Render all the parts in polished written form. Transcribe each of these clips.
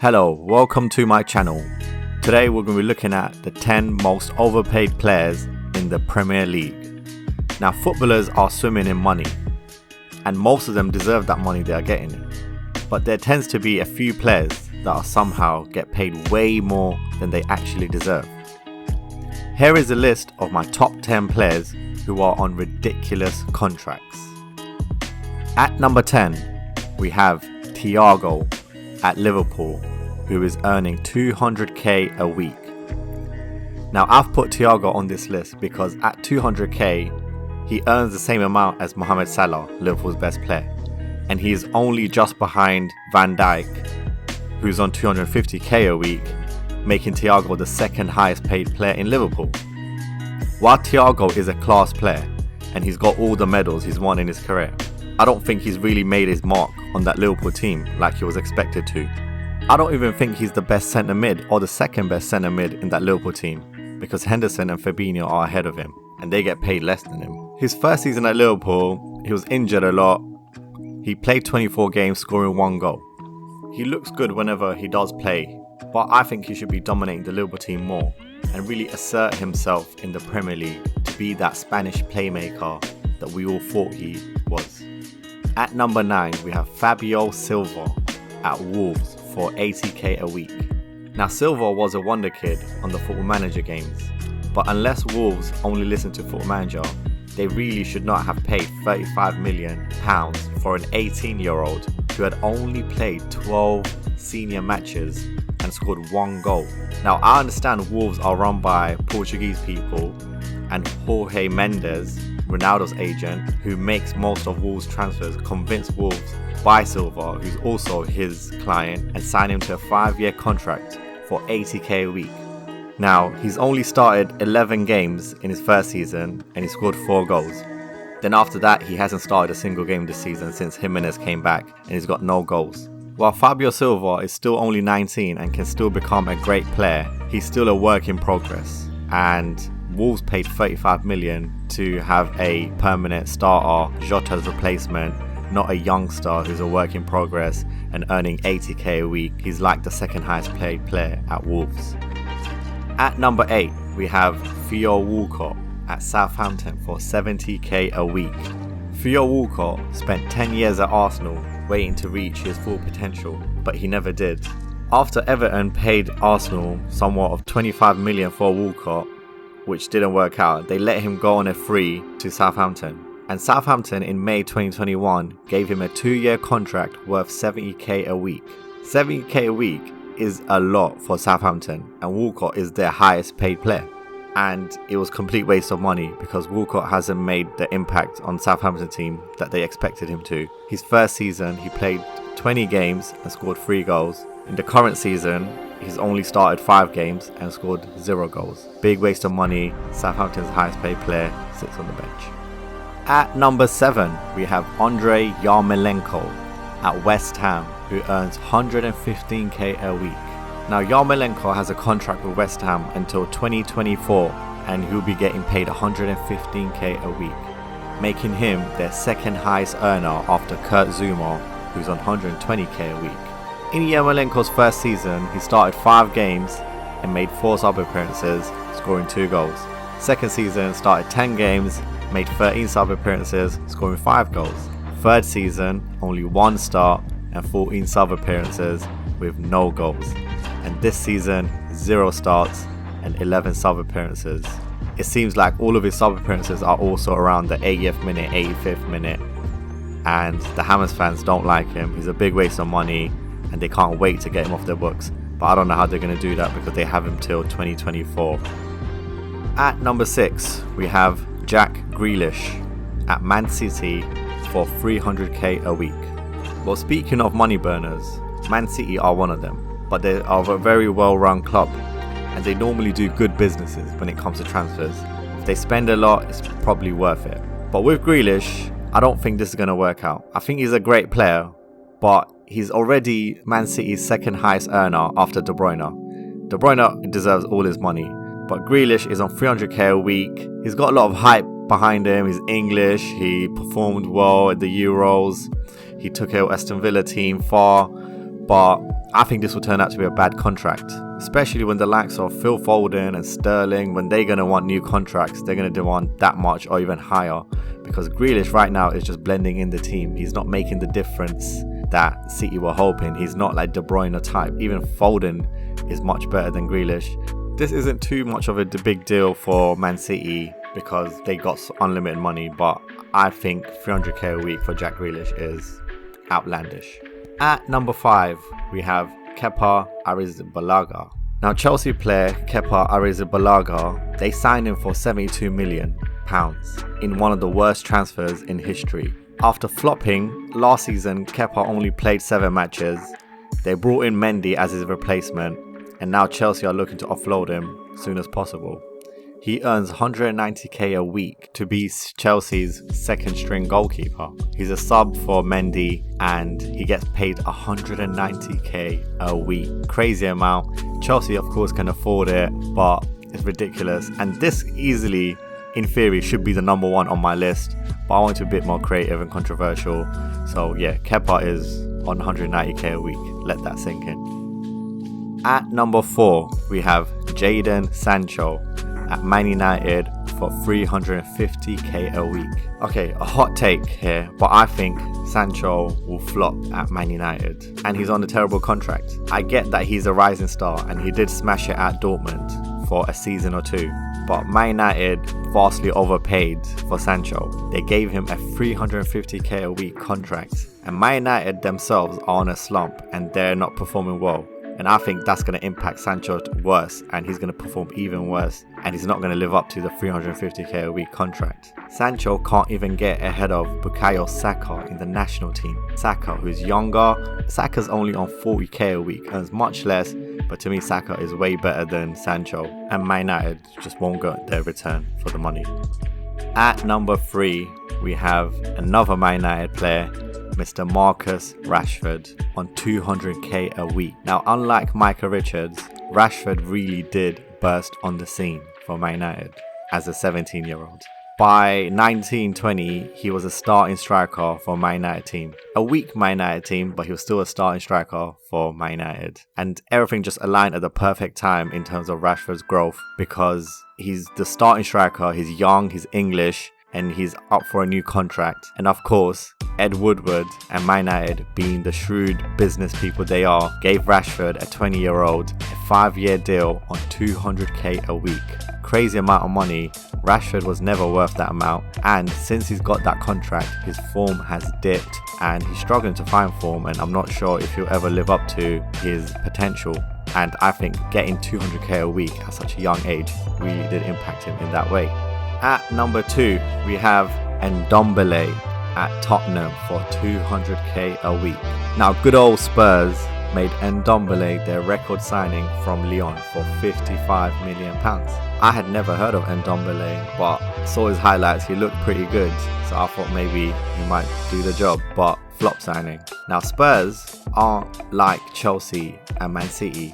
Hello, welcome to my channel. Today we're going to be looking at the 10 most overpaid players in the Premier League. Now, footballers are swimming in money, and most of them deserve that money they are getting. But there tends to be a few players that are somehow get paid way more than they actually deserve. Here is a list of my top 10 players who are on ridiculous contracts. At number 10, we have Thiago at Liverpool, who is earning 200k a week. Now, I've put Thiago on this list because at 200k, he earns the same amount as Mohamed Salah, Liverpool's best player, and he is only just behind Van Dijk, who's on 250k a week, making Thiago the second highest paid player in Liverpool. While Thiago is a class player and he's got all the medals he's won in his career, I don't think he's really made his mark on that Liverpool team like he was expected to. I don't even think he's the best centre mid or the second best centre mid in that Liverpool team, because Henderson and Fabinho are ahead of him and they get paid less than him. His first season at Liverpool, he was injured a lot. He played 24 games, scoring 1 goal. He looks good whenever he does play, but I think he should be dominating the Liverpool team more and really assert himself in the Premier League to be that Spanish playmaker that we all thought he was. At number 9, we have Fabio Silva at Wolves for 80k a week. Now, Silva was a wonder kid on the Football Manager games, but unless Wolves only listen to Football Manager, they really should not have paid £35 million for an 18-year-old who had only played 12 senior matches and scored 1 goal. Now, I understand Wolves are run by Portuguese people and Jorge Mendes, Ronaldo's agent, who makes most of Wolves' transfers, convinced Wolves buy Silva, who's also his client, and sign him to a 5-year contract for 80k a week. Now, he's only started 11 games in his first season and he scored 4 goals. Then after that, he hasn't started a single game this season since Jimenez came back, and he's got no goals. While Fabio Silva is still only 19 and can still become a great player, he's still a work in progress, and Wolves paid 35 million to have a permanent starter, Jota's replacement, not a youngster who's a work in progress and earning 80k a week. He's like the second highest paid player at Wolves. At number 8, we have Theo Walcott at Southampton for 70k a week. Theo Walcott spent 10 years at Arsenal waiting to reach his full potential, but he never did. After Everton paid Arsenal somewhat of 25 million for Walcott, which didn't work out, they let him go on a free to Southampton. And Southampton in May 2021 gave him a 2-year contract worth 70k a week. 70k a week is a lot for Southampton, and Walcott is their highest paid player. And it was a complete waste of money because Walcott hasn't made the impact on Southampton team that they expected him to. His first season, he played 20 games and scored 3 goals. In the current season, he's only started 5 games and scored 0 goals. Big waste of money. Southampton's highest paid player sits on the bench. At number 7, we have Andrei Yarmolenko at West Ham, who earns 115k a week. Now, Yarmolenko has a contract with West Ham until 2024, and he'll be getting paid 115k a week, making him their second highest earner after Kurt Zuma, who's on 120k a week. In Yarmolenko's first season, he started 5 games and made 4 sub appearances, scoring 2 goals. Second season, started 10 games, made 13 sub appearances, scoring 5 goals. Third season, only 1 start and 14 sub appearances with no goals. And this season, 0 starts and 11 sub appearances. It seems like all of his sub appearances are also around the 80th minute, 85th minute. And the Hammers fans don't like him. He's a big waste of money and they can't wait to get him off their books. But I don't know how they're going to do that because they have him till 2024. At number 6, we have Jack Grealish at Man City for 300k a week. Well, speaking of money burners, Man City are one of them. But they are a very well-run club and they normally do good businesses when it comes to transfers. If they spend a lot, it's probably worth it. But with Grealish, I don't think this is going to work out. I think he's a great player, but he's already Man City's second highest earner after De Bruyne. De Bruyne deserves all his money, but Grealish is on 300k a week. He's got a lot of hype behind him. He's English, he performed well at the Euros, he took our Aston Villa team far, but I think this will turn out to be a bad contract, especially when the likes of Phil Foden and Sterling, when they're going to want new contracts, they're going to demand that much or even higher, because Grealish right now is just blending in the team. He's not making the difference that City were hoping. He's not like De Bruyne type. Even Foden is much better than Grealish. This isn't too much of a big deal for Man City because they got unlimited money, but I think 300k a week for Jack Grealish is outlandish. At number 5, we have Kepa Arrizabalaga. Now, Chelsea player Kepa Arrizabalaga, they signed him for £72 million in one of the worst transfers in history. After flopping last season, Kepa only played 7 matches. They brought in Mendy as his replacement, and now Chelsea are looking to offload him as soon as possible. He earns 190k a week to be Chelsea's second string goalkeeper. He's a sub for Mendy and he gets paid 190k a week. Crazy amount. Chelsea of course can afford it, but it's ridiculous. And this easily, in theory, should be the number 1 on my list, but I want to be a bit more creative and controversial. So yeah, Kepa is on 190k a week. Let that sink in. At number 4, we have Jadon Sancho at Man United for 350k a week. Okay, a hot take here, but I think Sancho will flop at Man United, and he's on a terrible contract. I get that he's a rising star and he did smash it at Dortmund for a season or 2, but Man United vastly overpaid for Sancho. They gave him a 350k a week contract, and Man United themselves are on a slump and they're not performing well. And I think that's going to impact Sancho worse, and he's going to perform even worse, and he's not going to live up to the 350k a week contract. Sancho can't even get ahead of Bukayo Saka in the national team. Saka, who's younger, Saka's only on 40k a week, earns much less, but to me Saka is way better than Sancho, and Man United just won't get their return for the money. At number 3, we have another Man United player, Mr. Marcus Rashford, on 200k a week. Now, unlike Micah Richards, Rashford really did burst on the scene for Man United as a 17-year-old. By 19-20, he was a starting striker for Man United team. A weak Man United team, but he was still a starting striker for Man United. And everything just aligned at the perfect time in terms of Rashford's growth, because he's the starting striker, he's young, he's English, and he's up for a new contract. And of course, Ed Woodward and Man United, being the shrewd business people they are, gave Rashford, a 20-year-old, a 5-year deal on 200k a week. Crazy amount of money. Rashford was never worth that amount, and since he's got that contract, his form has dipped and he's struggling to find form, and I'm not sure if he'll ever live up to his potential. And I think getting 200k a week at such a young age really did impact him in that way. At number 2, we have Ndombele at Tottenham for 200k a week. Now, good old Spurs made Ndombele their record signing from Lyon for £55 million. I had never heard of Ndombele, but saw his highlights. He looked pretty good, so I thought maybe he might do the job, but flop signing. Now, Spurs aren't like Chelsea and Man City.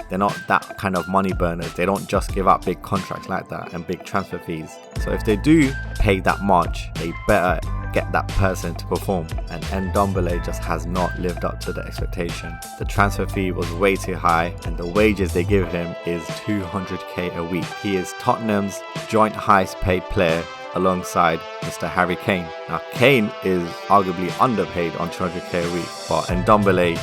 They're not that kind of money burners. They don't just give out big contracts like that and big transfer fees. So if they do pay that much, they better get that person to perform. And Ndombele just has not lived up to the expectation. The transfer fee was way too high, and the wages they give him is 200k a week. He is Tottenham's joint highest paid player alongside Mr. Harry Kane. Now, Kane is arguably underpaid on 200k a week, but Ndombele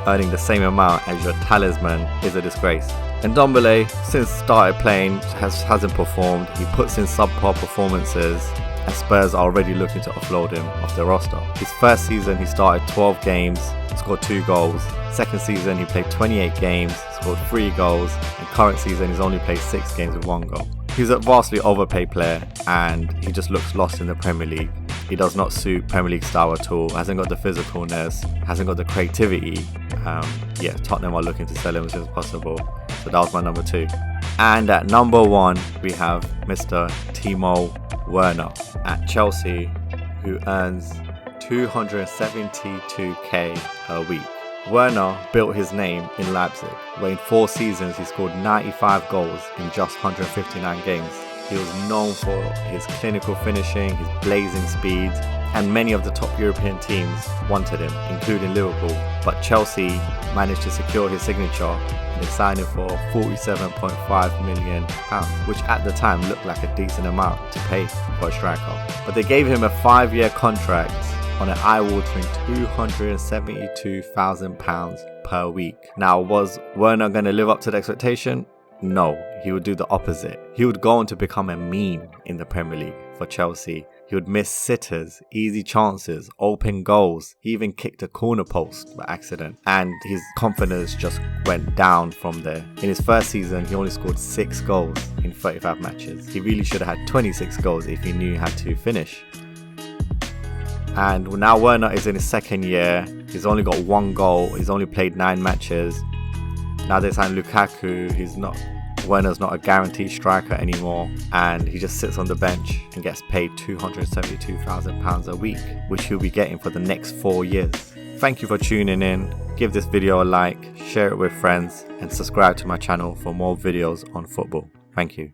earning the same amount as your talisman is a disgrace. Ndombele, since started playing, hasn't performed. He puts in subpar performances, and Spurs are already looking to offload him off their roster. His first season, he started 12 games, scored 2 goals. Second season, he played 28 games, scored 3 goals. And current season, he's only played 6 games with 1 goal. He's a vastly overpaid player, and he just looks lost in the Premier League. He does not suit Premier League style at all, hasn't got the physicalness, hasn't got the creativity. Tottenham are looking to sell him as soon as possible. So that was my number 2. And at number 1, we have Mr. Timo Werner at Chelsea, who earns 272k a week. Werner built his name in Leipzig, where in 4 seasons he scored 95 goals in just 159 games. He was known for his clinical finishing, his blazing speed, and many of the top European teams wanted him, including Liverpool. But Chelsea managed to secure his signature and they signed him for £47.5 million, which at the time looked like a decent amount to pay for a striker. But they gave him a 5-year contract on an eye-watering £272,000 per week. Now, was Werner going to live up to the expectation? No, he would do the opposite. He would go on to become a meme in the Premier League for Chelsea. He would miss sitters, easy chances, open goals. He even kicked a corner post by accident. And his confidence just went down from there. In his first season, he only scored 6 goals in 35 matches. He really should have had 26 goals if he knew how to finish. And now Werner is in his second year. He's only got 1 goal. He's only played 9 matches. Now they signed Lukaku. Werner's not a guaranteed striker anymore, and he just sits on the bench and gets paid £272,000 a week, which he'll be getting for the next 4 years. Thank you for tuning in. Give this video a like, share it with friends, and subscribe to my channel for more videos on football. Thank you.